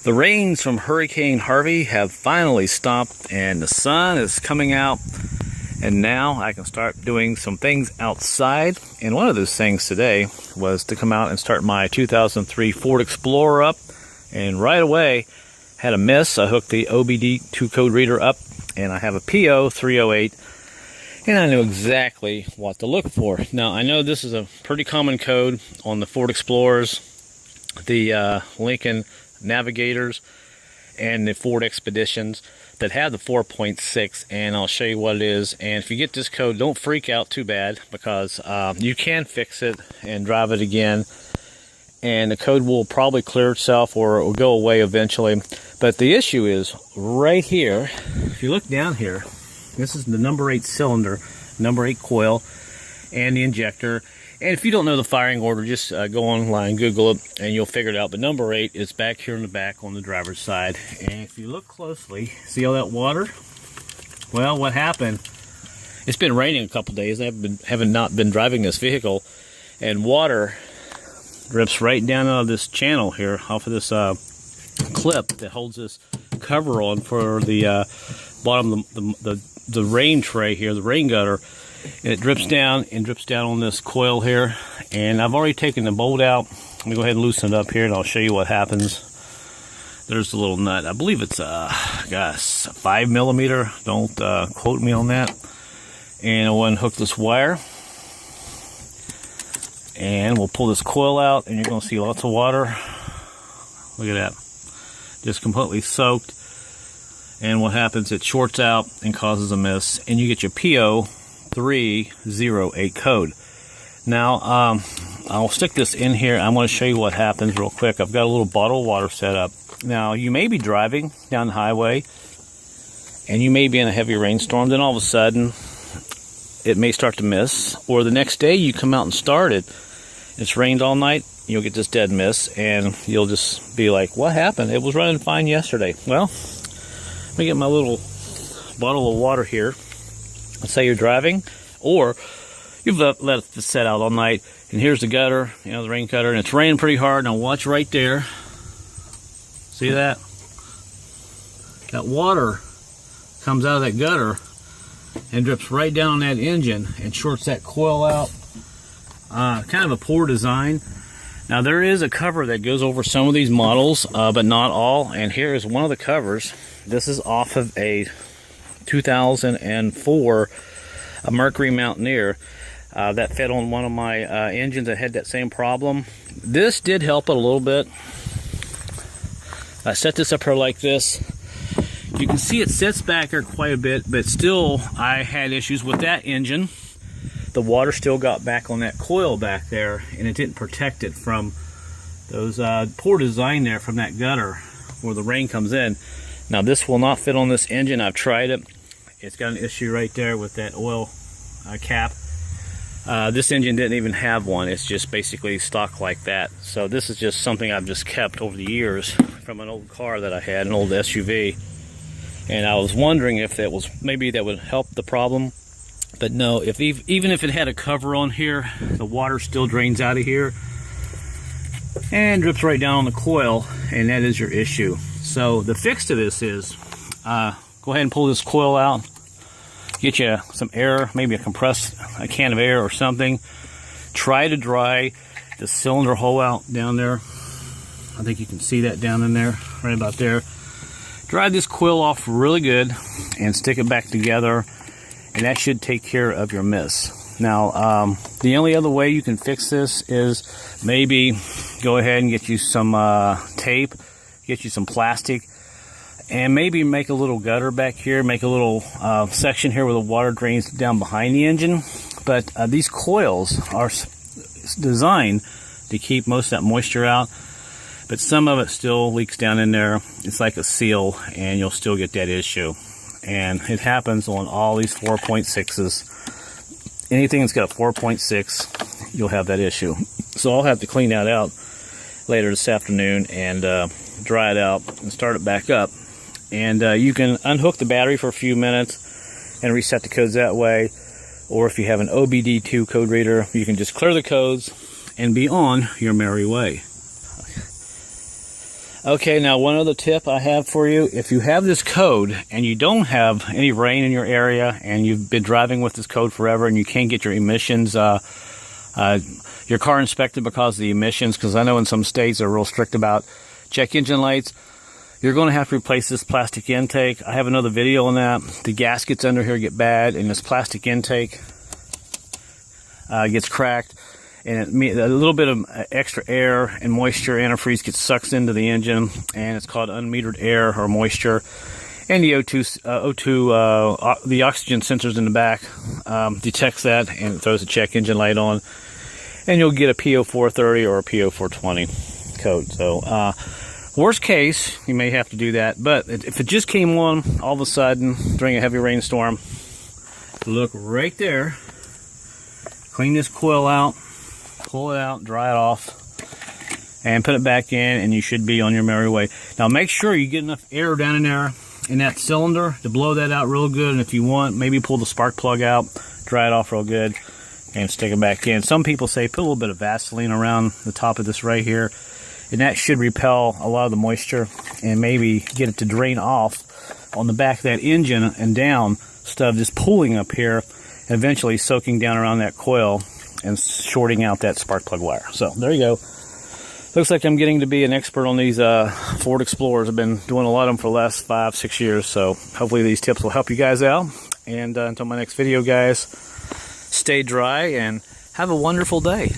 The rains from Hurricane Harvey have finally stopped and the sun is coming out, and now I can start doing some things outside. And one of those things today was to come out and start my 2003 Ford Explorer up, and right away had a miss. I hooked the OBD2 code reader up and I have a PO308, and I knew exactly what to look for. Now I know this is a pretty common code on the Ford Explorers, the Lincoln Navigators, and the Ford Expeditions that have the 4.6, and I'll show you what it is. And if you get this code, don't freak out too bad, because you can fix it and drive it again, and the code will probably clear itself or it will go away eventually. But the issue is right here. If you look down here, this is the number 8 cylinder, number 8 coil, and the injector. And if you don't know the firing order, just go online, Google it, and you'll figure it out. But number 8 is back here in the back on the driver's side. And if you look closely, see all that water? Well, what happened? It's been raining a couple days. I haven't not been driving this vehicle, and water drips right down out of this channel here, off of this clip that holds this cover on for the bottom of the rain tray here, the rain gutter. And it drips down on this coil here, and I've already taken the bolt out. Let me go ahead and loosen it up here and I'll show you what happens. There's the little nut. I believe it's a 5mm. Don't quote me on that. And I'll unhook this wire, and we'll pull this coil out, and you're going to see lots of water. Look at that, just completely soaked. And what happens, it shorts out and causes a miss, and you get your PO308 code. Now, I'll stick this in here. I want to show you what happens real quick. I've got a little bottle of water set up. Now, you may be driving down the highway, and you may be in a heavy rainstorm. Then all of a sudden, it may start to miss. Or the next day, you come out and start it. It's rained all night. You'll get this dead miss, and you'll just be like, what happened? It was running fine yesterday. Well, let me get my little bottle of water here. Let's say you're driving, or you've let it set out all night, and here's the gutter, the rain gutter, and it's raining pretty hard. Now watch right there. See that? That water comes out of that gutter and drips right down on that engine and shorts that coil out. Kind of a poor design. Now there is a cover that goes over some of these models, but not all. And here is one of the covers. This is off of a 2004 Mercury Mountaineer that fit on one of my engines that had that same problem. This did help it a little bit. I set this up here like this. You can see it sits back here quite a bit, but still I had issues with that engine. The water still got back on that coil back there, and it didn't protect it from those poor design there from that gutter where the rain comes in. Now this will not fit on this engine. I've tried it. It's got an issue right there with that oil cap. This engine didn't even have one. It's just basically stock like that. So this is just something I've just kept over the years from an old car that I had, an old SUV. And I was wondering if that was, maybe that would help the problem. But no, even if it had a cover on here, the water still drains out of here and drips right down on the coil, and that is your issue. So the fix to this is, go ahead and pull this coil out, get you some air, maybe a can of air or something. Try to dry the cylinder hole out down there. I think you can see that down in there, right about there. Dry this coil off really good and stick it back together, and that should take care of your miss. Now, the only other way you can fix this is maybe go ahead and get you some tape, get you some plastic, and maybe make a little gutter back here, make a little section here where the water drains down behind the engine. But these coils are designed to keep most of that moisture out, but some of it still leaks down in there. It's like a seal, and you'll still get that issue. And it happens on all these 4.6s. Anything that's got a 4.6, you'll have that issue. So I'll have to clean that out later this afternoon and dry it out and start it back up. And you can unhook the battery for a few minutes and reset the codes that way. Or if you have an OBD2 code reader, you can just clear the codes and be on your merry way. Okay, now one other tip I have for you. If you have this code and you don't have any rain in your area and you've been driving with this code forever and you can't get your emissions, your car inspected because of the emissions, because I know in some states they're real strict about check engine lights, you're going to have to replace this plastic intake. I have another video on that. The gaskets under here get bad and this plastic intake gets cracked. And a little bit of extra air and moisture, antifreeze, gets sucked into the engine, and it's called unmetered air or moisture. And the the oxygen sensors in the back detects that and it throws a check engine light on, and you'll get a PO308 or a PO308 code. So, worst case, you may have to do that. But if it just came on all of a sudden during a heavy rainstorm, look right there. Clean this coil out. Pull it out, dry it off, and put it back in, and you should be on your merry way. Now make sure you get enough air down in there in that cylinder to blow that out real good, and if you want, maybe pull the spark plug out, dry it off real good, and stick it back in. Some people say put a little bit of Vaseline around the top of this right here, and that should repel a lot of the moisture and maybe get it to drain off on the back of that engine and down, instead of just pulling up here and eventually soaking down around that coil and shorting out that spark plug wire. So there you go. Looks like I'm getting to be an expert on these Ford Explorers. I've been doing a lot of them for the last 5-6 years, so hopefully these tips will help you guys out. And until my next video, guys, stay dry and have a wonderful day.